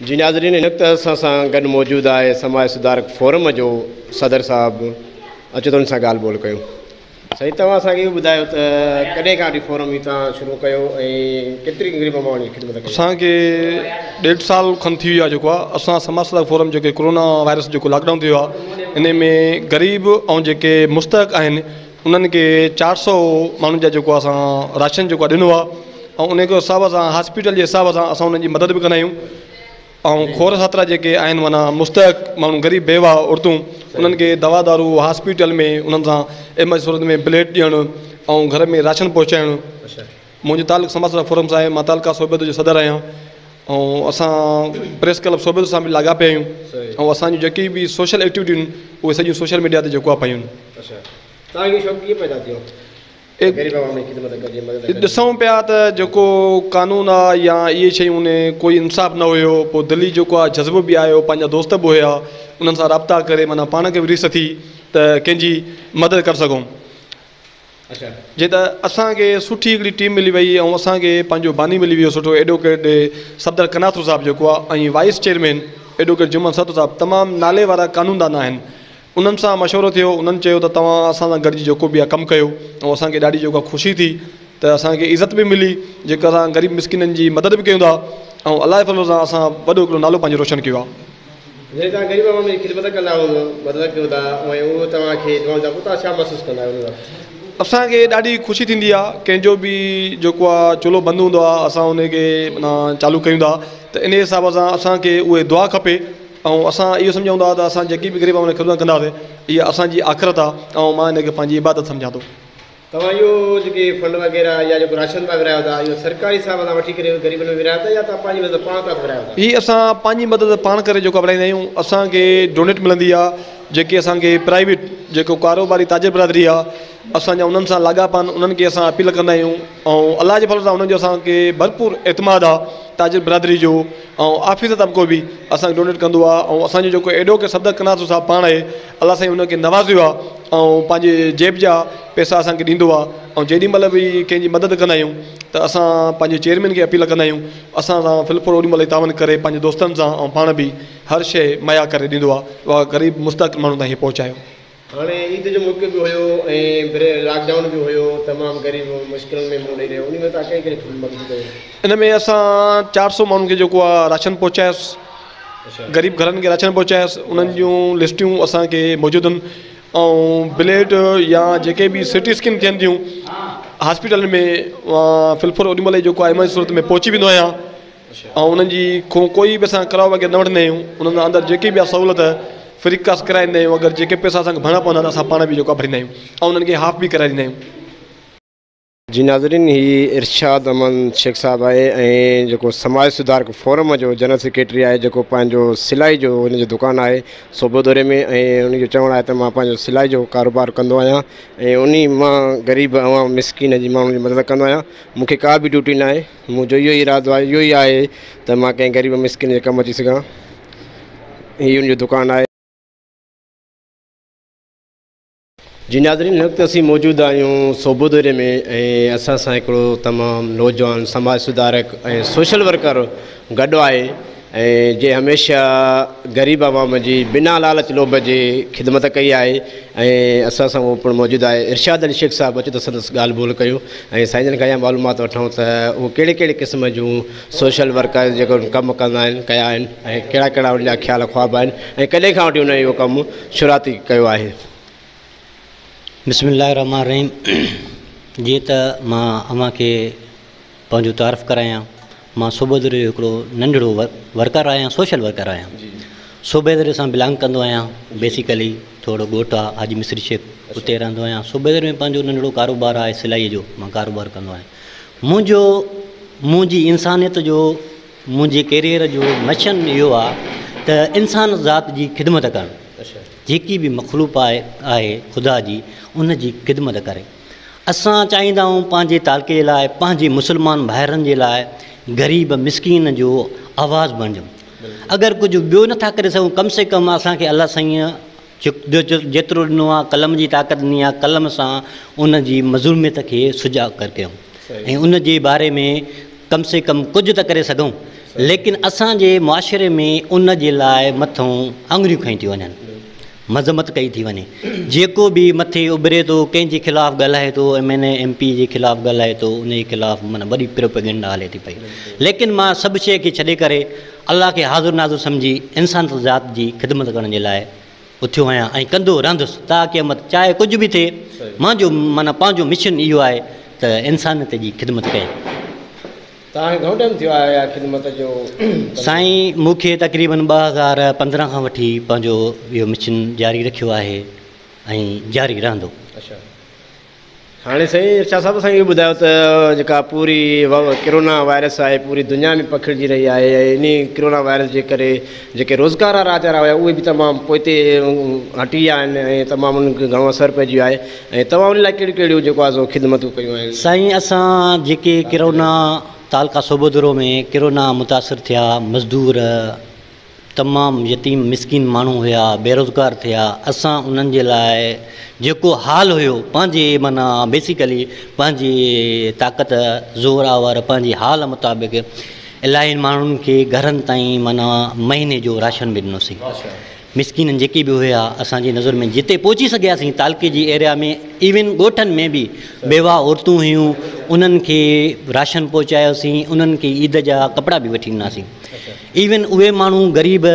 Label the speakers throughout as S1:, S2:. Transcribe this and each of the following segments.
S1: जी नाज़रीन, इन वक़्तु असां सां गॾु मौजूदु आहे समाज सुधारक फोरम जो सदर साहिबु। अचो त हुन सां ॻाल्हि ॿोल कयूं। साईं, तव्हां असांखे इहो ॿुधायो त कॾहिं खां वठी फोरम ही तव्हां शुरू कयो ऐं केतिरी ग़रीब माण्हुनि जी ख़िदमत कई?
S2: असांखे 1.5 साल खनि थी वियो आहे जेको आहे असां समाज सुधारक फोरम जेके कोरोना वायरस जेको लॉकडाउन थियो आहे इन में ग़रीब ऐं जेके मुस्तहक आहिनि उन्हनि खे 400 माण्हुनि जा जेको असां राशन जेको ॾिनो आहे ऐं उन जे हिसाब सां हॉस्पिटल जे हिसाब सां असां उन्हनि जी मदद बि कंदा आहियूं। ऐं खोर सातरा जेके आहिनि माना मुस्तहक माण्हू ग़रीब बेवा औरतूं उन्हनि खे दवा दारू हॉस्पिटल में उन्हनि सां एमरजेंसी सूरत में ब्लेड ॾियणु ऐं घर में राशन पहुचाइणु। मुंहिंजो तालुक समाज सुधारक फोरम सां आहे। मां तालुका सोबत जो सदर आहियां ऐं असां प्रेस क्लब सोबत सां बि लाॻापिया आहियूं ऐं असांजी जेकी बि सोशल एक्टिविटियूं आहिनि उहे सॼियूं सोशल मीडिया ते जेको आहे पयूं आहिनि। ॾिसूं पिया त जेको कानून आहे या इहे शयूं में कोई इंसाफ़ न हुयो, पोइ दिली जेको आहे जज़्बो बि आयो, पंहिंजा दोस्त बि हुया, उन्हनि सां राब्ता करे माना पाण खे बि रीस थी त कंहिंजी मदद करे सघूं। जे त असांखे सुठी हिकिड़ी टीम मिली वई ऐं असांखे पंहिंजो बानी मिली वियो सुठो एडवोकेट सफदर कनाथू साहिबु जेको आहे ऐं वाइस चेयरमैन एडवोकेट जुमन सत साहिबु तमामु नाले वारा कानूनदान आहिनि। उन्हनि सां मशवरो थियो, उन्हनि चयो त तव्हां असां सां गॾिजी जेको बि आहे कमु कयो ऐं असांखे ॾाढी जेको आहे ख़ुशी थी त असांखे इज़त बि मिली जेका असां ग़रीब मिसकिननि जी मदद बि कयूं था ऐं अलाह फज़ल सां असां वॾो हिकिड़ो नालो पंहिंजो रोशन कयो आहे।
S1: जॾहिं तव्हां ग़रीब माण्हुनि जी ख़िदमत कंदा मदद कयो था ऐं उहो तव्हांखे तव्हां छा महसूसु कंदा आहियो?
S2: असांखे ॾाढी ख़ुशी थींदी आहे। कंहिंजो बि जेको आहे चुल्हो बंदि हूंदो आहे असां उनखे माना चालू कयूं था त इन हिसाब सां असांखे उहे दुआ खपे ऐं असां इहो सम्झूं था त असां जेकी बि ग़रीब माण्हुनि खे ख़िदमत कंदासीं इहा असांजी आख़िरत आहे ऐं मां इनखे पंहिंजी इबादत सम्झां थो।
S1: तव्हां इहो जेके फंड वग़ैरह या जेको राशन तव्हां विरायो था इहो सरकारी हिसाब सां वठी करे ग़रीबनि में विरायो था या तव्हां पंहिंजी मदद पाण था विरायो था? हीअ
S2: असां पंहिंजी मदद पाण करे जेको विराईंदा आहियूं। असांखे डोनेट मिलंदी आहे जेके असांखे प्राइवेट जेको कारोबारी ताजिर बिरादरी आहे असांजा उन्हनि सां लाॻापा आहिनि, उन्हनि खे असां अपील कंदा आहियूं ऐं अलाह जे फल सां उन्हनि जो असांखे भरपूर एतमाद आहे ताजिर बिरादरी जो ऐं ऑफिस तबिको बि असांखे डोनेट कंदो आहे ऐं असांजो जेको एडवोकेट सफदर कनाथू साहिबु पाण आहे अलाह साईं उनखे नवाज़ियो आहे ऐं पंहिंजे जेब जा पैसा असांखे ॾींदो आहे ऐं जेॾीमहिल बि कंहिंजी मदद कंदा आहियूं त असां पंहिंजे चेयरमैन खे अपील कंदा आहियूं असां सां फिलफुल ओॾीमहिल तावन करे पंहिंजे दोस्तनि सां ऐं पाण बि हर शइ मुहैया करे ॾींदो आहे उहा ग़रीब मुस्तहक माण्हू ताईं पहुचायो।
S1: हाणे ईद जो मौक़ो बि हुयो ऐं लॉकडाउन बि हुयो, तमामु ग़रीब मुश्किलनि में मुंहुं ॾेई रहियो, उन में तव्हां कहिड़ी कहिड़ी मदद कयो?
S2: इन में असां 400 माण्हुनि खे जेको आहे राशन पहुचायोसि, ग़रीब घरनि खे राशन पहुचायोसि। उन्हनि जूं लिस्टियूं असांखे मौजूदु आहिनि ऐं ब्लेड या जेके बि सिटी स्किन थियनि थियूं हॉस्पिटल में फिलफुल ओॾीमहिल जेको आहे एमरजेंसी सूरत में पहुची वेंदो आहियां ऐं उन्हनि जी कोई बि असां कराओ वग़ैरह न वठंदा आहियूं। उन्हनि अंदरि जेकी बि आहे सहूलियत फ्री कास्ट कराईंदा आहियूं। अगरि जेके पैसा असांखे भरिणा पवंदा आहिनि असां पाण बि जेको आहे भरींदा आहियूं ऐं उन्हनि खे हाफ़ बि कराए ॾींदा आहियूं।
S1: जी नाज़रीन, ही इरशाद अमन शेख साहिबु आहे ऐं जेको समाज सुधारक फोरम जो जनरल सेक्रेटरी आहे जेको पंहिंजो सिलाई जो हुनजी दुकानु आहे सोबोदोरे में ऐं उनजो चवणु आहे त मां पंहिंजो सिलाई जो कारोबार कंदो आहियां ऐं उन मां ग़रीब ऐं मिसकिन जी माण्हुनि जी मदद कंदो आहियां। मूंखे का बि ड्यूटी न आहे, मुंहिंजो इहो ई इरादो आहे, इहो ई आहे त मां कंहिं ग़रीब मिसकिन जे कमु अची सघां। हीअ उनजो दुकानु आहे। जी नाज़रीन, हिन वक़्तु असीं मौजूदु आहियूं सोबोदोरे में ऐं असां सां हिकिड़ो तमामु नौजवान समाज सुधारक ऐं सोशल वर्कर गॾु आहे ऐं जे हमेशह ग़रीब आवाम जी बिना लालच लोभ जे ख़िदमत कई आहे ऐं असां सां उहो पिणु मौजूदु आहे इरशाद अली शेख साहिबु। अचो त संदसि ॻाल्हि ॿोल कयूं ऐं साईं जन खां इहा मालूमात वठूं त उहो कहिड़े कहिड़े क़िस्म जूं सोशल वर्कर जेको कमु कंदा आहिनि कया आहिनि ऐं कहिड़ा कहिड़ा उनजा ख़्याल ख़्वाब आहिनि ऐं कॾहिं खां वठी उन इहो कमु शुरूआती कयो आहे।
S3: बिस्मिल्लाहिर्रहमानिर्रहीम। जीअं त मां अव्हांखे पंहिंजो तारीफ़ करायां, मां सोबोदरे जो हिकिड़ो नंढिड़ो वर्कर आहियां, सोशल वर्कर आहियां। सोबेदरे सां बिलोंग कंदो आहियां। बेसिकली थोरो ॻोठु आहे हाजी मिस्री शेख, उते रहंदो आहियां। सोबेदरे में पंहिंजो नंढिड़ो कारोबार आहे सिलाई जो, मां कारोबार कंदो आहियां। मुंहिंजी इंसानियत जो, मुंहिंजे कैरियर जो मिशन इहो आहे त इंसान ज़ात जी ख़िदमत करणु। जेकी बि मख़लूक़ आहे ख़ुदा जी, उन जी ख़िदमत करे। असां चाहींदा आहियूं पंहिंजे तालके जे लाइ, पंहिंजे मुस्लमान भाइरनि जे लाइ ग़रीब मिसकीन जो आवाज़ु बणिजूं। अगरि कुझु ॿियो नथा करे सघूं, कम से कम असांखे अलाह साईं जेतिरो ॾिनो आहे, कलम जी ताक़त ॾिनी आहे, कलम सां उन जी मज़लूमियत खे सुजागर कयूं ऐं उन जे बारे में कम से कम कुझु त करे सघूं। लेकिन असांजे मुआशिरे में उन जे लाइ मथां आङुरियूं खई थियूं वञनि, मज़म्मत कई थी वञे। जेको बि मथे उभिरे थो कंहिंजे ख़िलाफ़ु ॻाल्हाए थो, MNA MP जे ख़िलाफ़ु ॻाल्हाए थो, उन जे ख़िलाफ़ु माना वॾी प्रोपेगेंडा हले थी पई। लेकिन मां सभु शइ खे छॾे करे अलाह खे हाज़ुर नाज़ुर सम्झी इंसान ज़ात जी ख़िदमत करण जे लाइ उथियो आहियां ऐं कंदो रहंदुसि ता क़यामत, चाहे कुझु बि थिए। मुंहिंजो माना पंहिंजो मिशन इहो आहे त इंसानियत जी ख़िदमत कयां।
S1: तव्हांखे घणो टाइम थियो आहे इहा ख़िदमत जो?
S3: साईं मूंखे तक़रीबन 2015 खां वठी पंहिंजो इहो मिशन जारी रखियो आहे ऐं जारी रहंदो।
S1: अच्छा, हाणे साईं इरशाद साहिबु असांखे इहो ॿुधायो त जेका पूरी कोरोना वायरस आहे पूरी दुनिया में पखिड़िजी रही आहे ऐं इन कोरोना वायरस जे करे जेके रोज़गार वारा आचारा हुया उहे बि तमामु पोइते हटी विया आहिनि ऐं तमामु उनखे घणो असरु पइजी वियो आहे ऐं तव्हां उन लाइ कहिड़ियूं कहिड़ियूं जेको आहे सो ख़िदमतूं कयूं आहिनि?
S3: साईं असां जेके कोरोना तालका सोबोदरो में कोरोना मुतासिर थिया मज़दूर, तमामु यतीम मिसकिन माण्हू हुया, बेरोज़गार थिया, असां उन्हनि जे लाइ जेको हाल हुयो पंहिंजे माना बेसिकली पंहिंजी ताक़त ज़ोरावर पंहिंजी हाल मुताबिक़ इलाही माण्हुनि खे घरनि ताईं माना महीने जो राशन बि ॾिनोसीं। मिसकिन जेके बि हुया असांजी नज़र में जिते पहुची सघियासीं तालके जी एरिया में, इवन ॻोठनि में बि बेवा औरतूं हुयूं, उन्हनि खे राशन पहुचायोसीं, उन्हनि खे ईद जा कपिड़ा बि वठी ॾिनासीं। इवन उहे माण्हू ग़रीब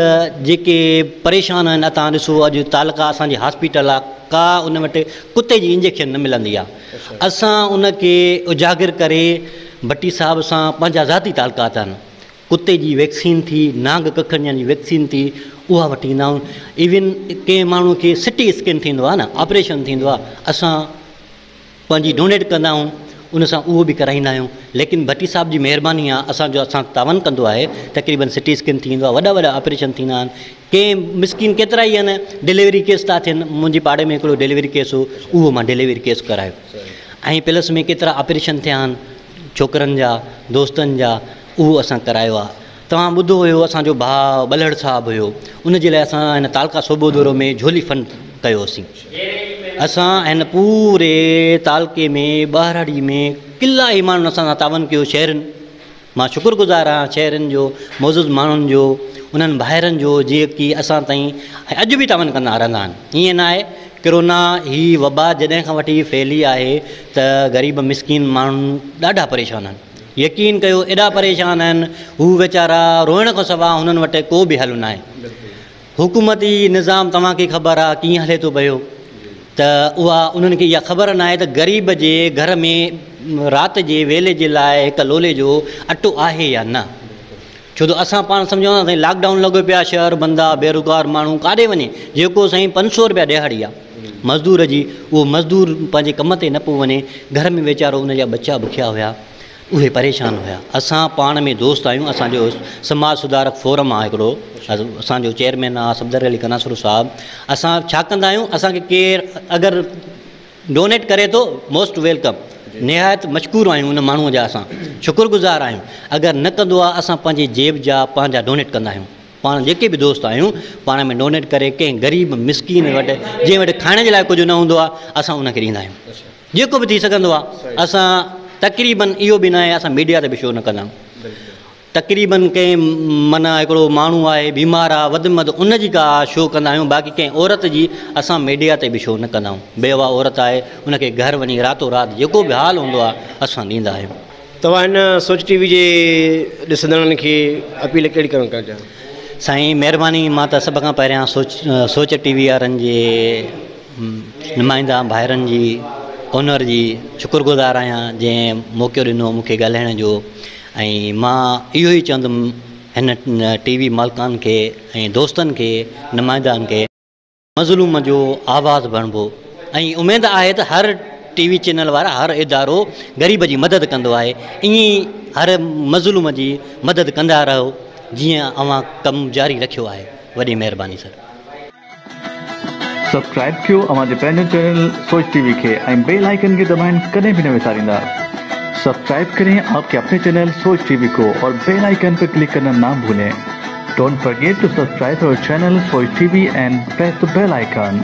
S3: जेके परेशान आहिनि, तव्हां ॾिसो अॼु तालका असांजी हॉस्पिटल आहे, का उन वटि कुते जी इंजेक्शन न मिलंदी आहे। असां उनखे उजागर करे भट्टी साहिब सां पंहिंजा ज़ाती तालका अथनि, कुते जी वैक्सीन थी, नांग कखड़ियुनि जी वैक्सीन थी, उहा वठी ईंदा आहियूं। इवन कंहिं माण्हू खे सिटी स्कैन थींदो आहे न, ऑपरेशन थींदो आहे, असां पंहिंजी डोनेट कंदा आहियूं, उन सां उहो बि कराईंदा आहियूं। लेकिन भट्टी साहिब जी महिरबानी आहे, असां तावन कंदो आहे, तक़रीबन सिटी स्कैन थींदो आहे, वॾा वॾा ऑपरेशन थींदा आहिनि। कंहिं मिसकिन केतिरा ई आहिनि डिलीवरी केस था थियनि, मुंहिंजे पाड़े में हिकिड़ो डिलीवरी केस हो, उहो मां डिलीवरी केस करायो। ऐं प्लस में केतिरा ऑपरेशन थिया आहिनि छोकिरनि जा, दोस्तनि जा, उहो असां करायो आहे। तव्हां ॿुधो हुयो असांजो भाउ बलड़ साहिबु हुयो, उनजे लाइ असां हिन तालका सोबोदरो में झोली फंड कयोसीं। असां हिन पूरे तालके में ॿारहड़ी में किला ई माण्हुनि असां सां तावन कयो। शहरनि मां शुक्रगुज़ार आहियां शहरनि जो, मौजूदु माण्हुनि जो, उन्हनि भाइरनि जो जेकी असां ताईं अॼु बि तावन कंदा रहंदा आहिनि। ईअं न आहे कोरोना ही वबा जॾहिं खां वठी फैली आहे त ग़रीब मिसकिन माण्हू ॾाढा परेशान आहिनि। यकीन कयो एॾा परेशान आहिनि, हू वीचारा रोइण खां सवाइ हुननि वटि को बि हल न आहे। हुकूमती निज़ाम तव्हांखे ख़बर आहे कीअं हले थो पियो, त उहा उन्हनि खे इहा ख़बर न आहे त ग़रीब जे घर में राति जे वेले जे लाइ हिकु लोले जो अटो आहे या न। छो त असां पाण सम्झूं था साईं लॉकडाउन लॻो पियो आहे, शहर बंदि आहे, बेरोज़गार माण्हू काॾे वञे, जेको साईं 500 रुपया ॾिहाड़ी आहे मज़दूर जी, उहो मज़दूर पंहिंजे कम ते न पियो वञे, घर में वीचारो उनजा बच्चा बुखिया हुया, उहे परेशान हुया। असां पाण में दोस्त आहियूं, असांजो समाज सुधारक फोरम आहे हिकिड़ो, असांजो चेयरमैन आहे सफदर अली कनासरू साहिबु। असां छा कंदा आहियूं, असांखे केरु अगरि डोनेट करे थो मोस्ट वेलकम, निहायत मशकूर आहियूं उन माण्हूअ जा, असां शुक्रगुज़ार आहियूं। अगरि न कंदो आहे असां पंहिंजे जेब जा पंहिंजा डोनेट कंदा आहियूं। पाण जेके बि दोस्त आहियूं पाण में डोनेट करे कंहिं ग़रीब मिसकिन वटि जंहिं वटि खाइण जे लाइ कुझु न हूंदो आहे असां उनखे ॾींदा आहियूं, जेको बि थी सघंदो आहे। असां तक़रीबन इहो बि न आहे असां मीडिया ते बि शो न कंदा आहियूं। तक़रीबन कंहिं माना हिकिड़ो माण्हू आहे बीमार आहे वधि में वधि उनजी का शो कंदा आहियूं, बाक़ी कंहिं औरत जी असां मीडिया ते बि शो न कंदा आहियूं। बेवा औरत आहे उनखे घर वञी रातो राति जेको बि हाल हूंदो आहे असां ॾींदा आहियूं।
S1: तव्हां हिन सोच टीवी जे ॾिसंदड़नि खे अपील कहिड़ी करणु चाहियो?
S3: साईं महिरबानी, मां त सभ खां पहिरियां सोच टीवी वारनि जे नुमाइंदा भाइरनि जी ओनर जी शुक्रगुज़ार आहियां जंहिं मौक़ो ॾिनो मूंखे ॻाल्हाइण जो। ऐं मां इहो ई चवंदुमि हिन टीवी मालिकान खे ऐं दोस्तनि खे नुमाइंदानि खे मज़लूम जो आवाज़ु बणिबो। ऐं उमेद आहे त हर टीवी चैनल वारा हर इदारो ग़रीब जी मदद कंदो आहे, ईअं हर मज़लूम जी मदद कंदा रहो जीअं अवां कमु जारी रखियो आहे। वॾी महिरबानी सर।
S4: सब्सक्राइब कयो अवांजे पंहिंजे चैनल सोच टीवी के ऐं बेल आइकन के दबाइण कदें भी न विसारींदा। सब्सक्राइब करें आपके अपने चैनल सोच टीवी को और बेल आइकन पर क्लिक करना ना भूलें। Don't forget to subscribe our channel Soch TV and press the bell icon.